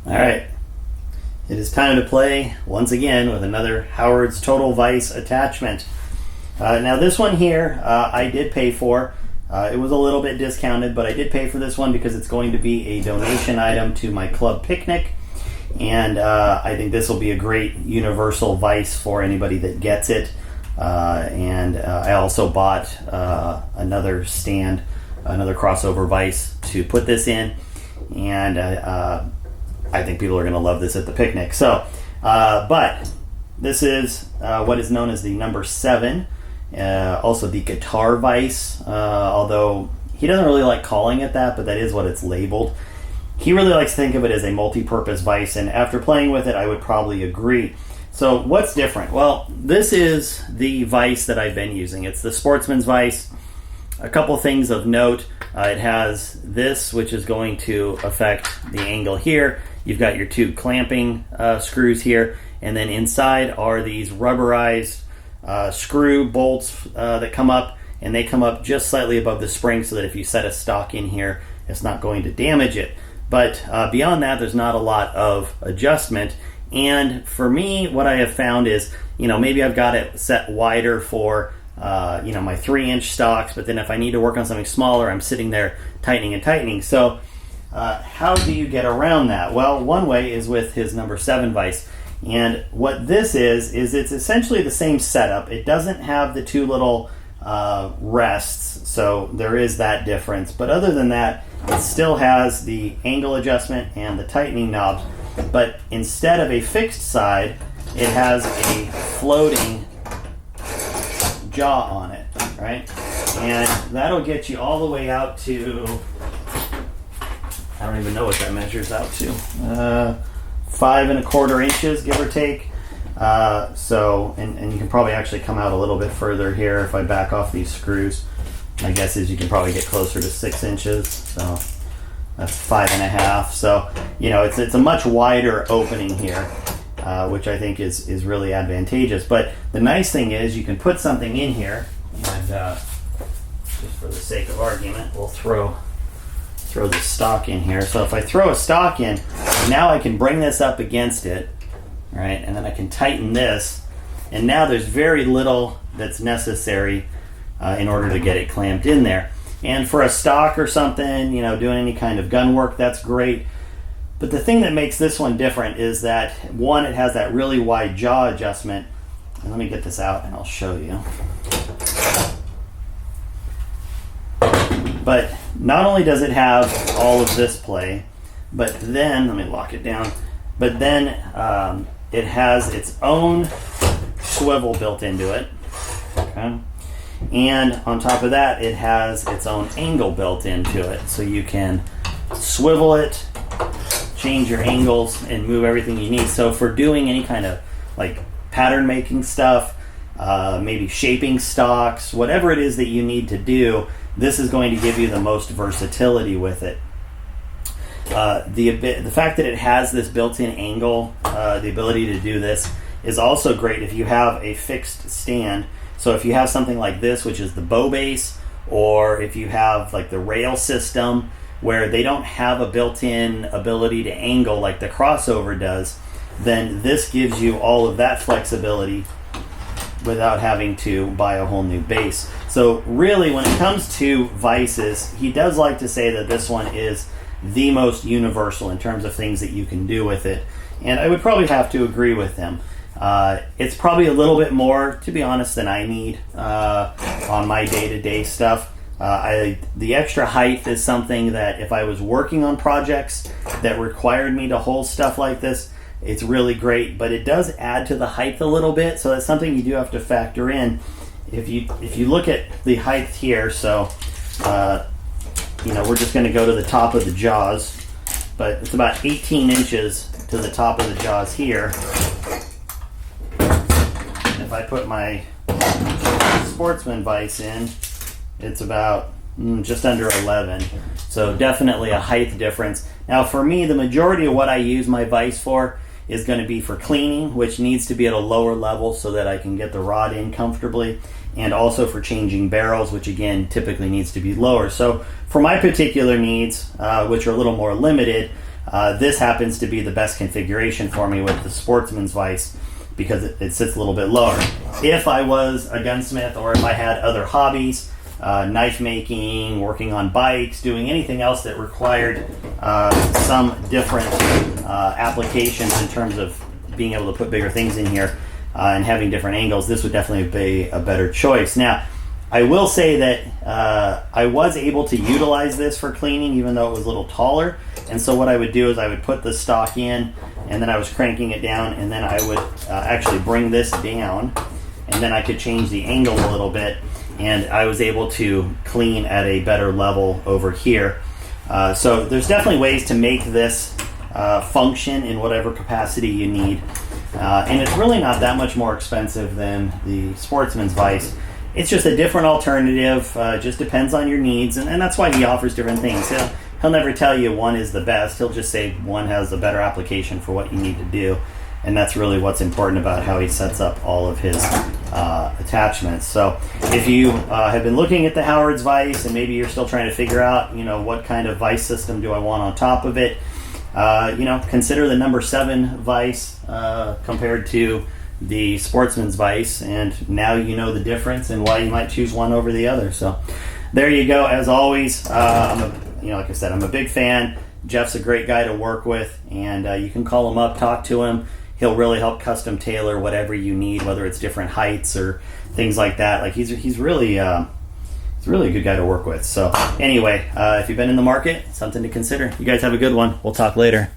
All right, it is time to play once again with another Howard's Total Vise attachment. Now this one here I did pay for. It was a little bit discounted, but I did pay for this one because it's going to be a donation item to my club picnic, and I think this will be a great universal vise for anybody that gets it. I also bought another stand, another crossover vise to put this in, and I think people are going to love this at the picnic. So, but this is what is known as the number 7, also the guitar vise, although he doesn't really like calling it that, but that is what it's labeled. He really likes to think of it as a multi-purpose vise, and after playing with it, I would probably agree. So what's different? Well, this is the vise that I've been using. It's the Sportsman's vise. A couple things of note. It has this, which is going to affect the angle here. You've got your 2 clamping screws here, and then inside are these rubberized screw bolts that come up, and they come up just slightly above the spring so that if you set a stock in here, it's not going to damage it. But beyond that, there's not a lot of adjustment. And for me, what I have found is, maybe I've got it set wider for, my 3-inch stocks, but then if I need to work on something smaller, I'm sitting there tightening and tightening. So how do you get around that? Well, one way is with his number 7 vise. And what this is it's essentially the same setup. It doesn't have the 2 little rests, so there is that difference. But other than that, it still has the angle adjustment and the tightening knobs. But instead of a fixed side, it has a floating jaw on it, right? And that'll get you all the way out to, I don't even know what that measures out to, 5 1/4 inches, give or take. And you can probably actually come out a little bit further here if I back off these screws. My guess is you can probably get closer to 6 inches. So that's 5 1/2. So, it's a much wider opening here, which I think is really advantageous. But the nice thing is you can put something in here, and just for the sake of argument, we'll throw the stock in here. So if I throw a stock in, now I can bring this up against it, right? And then I can tighten this, and now there's very little that's necessary in order to get it clamped in there. And for a stock or something, doing any kind of gun work, that's great. But the thing that makes this one different is that, one, it has that really wide jaw adjustment. And let me get this out and I'll show you. But not only does it have all of this play, but then, let me lock it down, but then it has its own swivel built into it. Okay. And on top of that, it has its own angle built into it. So you can swivel it, change your angles, and move everything you need. So for doing any kind of like pattern making stuff, maybe shaping stocks, whatever it is that you need to do, this is going to give you the most versatility with it. The fact that it has this built-in angle, the ability to do this, is also great if you have a fixed stand. So if you have something like this, which is the bow base, or if you have like the rail system where they don't have a built-in ability to angle like the crossover does, then this gives you all of that flexibility without having to buy a whole new base. So really, when it comes to vices, he does like to say that this one is the most universal in terms of things that you can do with it. And I would probably have to agree with him. It's probably a little bit more, to be honest, than I need on my day-to-day stuff. The extra height is something that if I was working on projects that required me to hold stuff like this, it's really great, but it does add to the height a little bit, so that's something you do have to factor in. If you look at the height here, so we're just going to go to the top of the jaws, but it's about 18 inches to the top of the jaws here. And if I put my Sportsman vise in, it's about just under 11. So definitely a height difference. Now for me, the majority of what I use my vise for is going to be for cleaning, which needs to be at a lower level so that I can get the rod in comfortably, and also for changing barrels, which again typically needs to be lower. So for my particular needs, which are a little more limited, This happens to be the best configuration for me with the Sportsman's vise because it sits a little bit lower. If I was a gunsmith or if I had other hobbies, knife making, working on bikes, doing anything else that required some different applications in terms of being able to put bigger things in here and having different angles, this would definitely be a better choice. Now, I will say that I was able to utilize this for cleaning even though it was a little taller. And so what I would do is I would put the stock in and then I was cranking it down and then I would actually bring this down and then I could change the angle a little bit and I was able to clean at a better level over here. So there's definitely ways to make this function in whatever capacity you need. And it's really not that much more expensive than the Sportsman's vise. It's just a different alternative, just depends on your needs, and that's why he offers different things. He'll never tell you one is the best, he'll just say one has a better application for what you need to do, and that's really what's important about how he sets up all of his attachments. So if you have been looking at the Howard's vise and maybe you're still trying to figure out, what kind of vise system do I want on top of it, consider the number 7 vise compared to the Sportsman's vise, and now you know the difference and why you might choose one over the other. So there you go. As always, like I said, I'm a big fan. Jeff's a great guy to work with, and you can call him up, talk to him. He'll really help custom tailor whatever you need, whether it's different heights or things like that. Like he's really a good guy to work with. So anyway, if you've been in the market, something to consider. You guys have a good one. We'll talk later.